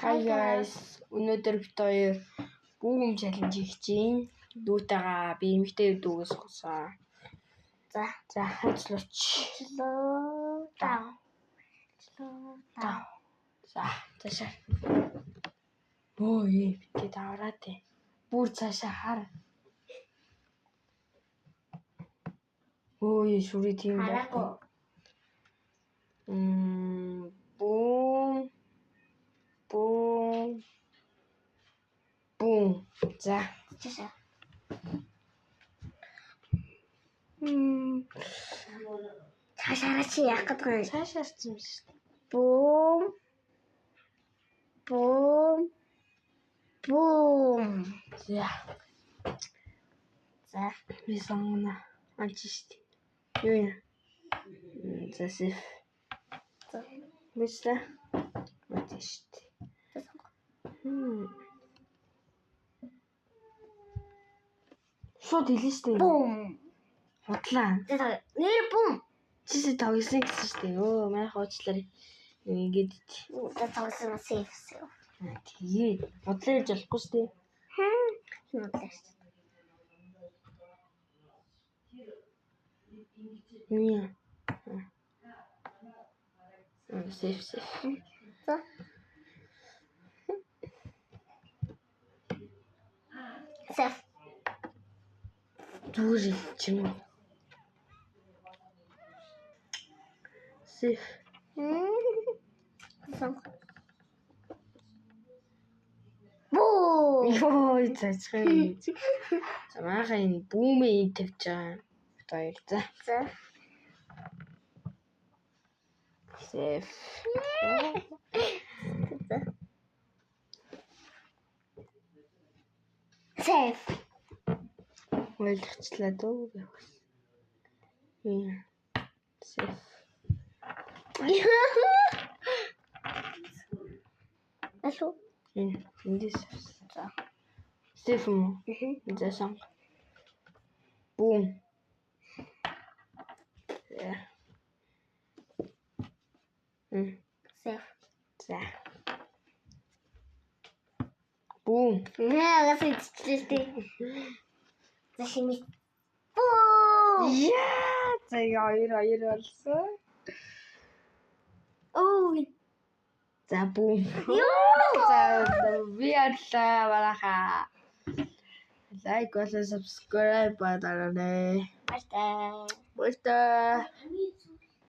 Hi guys. Өнөөдөр бид хоёр бүүм чаленж хийж чинь. Дүүтэйгээ би эмэгтэй дүүгээс гуйсан. За хаачлаач. Тав. За цаашаа. Ой, битгий давраа тий. Бүр цаашаа хар. Ой, шүрий тийм байхгүй. Бүүм. За. Цаашаа. Цаашаа чи яах гэдэг вэ? Цаашаа ч юм шүү дээ. Бүүм. За. Би сонгоно. Анч шүү дээ. Юу юм? За сеф. Бисла. Мэдээж шүү дээ. Шууд хэлнэ шүү дээ. Бүүм. Худлаа. Нэр бүүм. Чи тавьсан гэсэн шүү дээ. Өө маань хоочлаа. Ингээд За тавсан сейф. тэгээд худлаа гэж болохгүй шүү дээ. Мия. Сеф. За. Сеф. Зүгээр чим. Сеф. Бүүм. Ой цацхан. За маахан энэ бүүмээ тавьж байгаа. Хоёр за. Сеф. Сеф. Ойлгочлаа дөө. Сеф. Алуу. Эндээс. За. Сеф юм. За сон. Бүүм. Сеф. За. Бүүм. Яа, гэсэжтэй. За хими. Бүүм. Яа, за хоёр болсон. Ой. За бүүм. За би аллаа бараха. Лайк болон subscribe дараарай. Баярлалаа. Баярлалаа.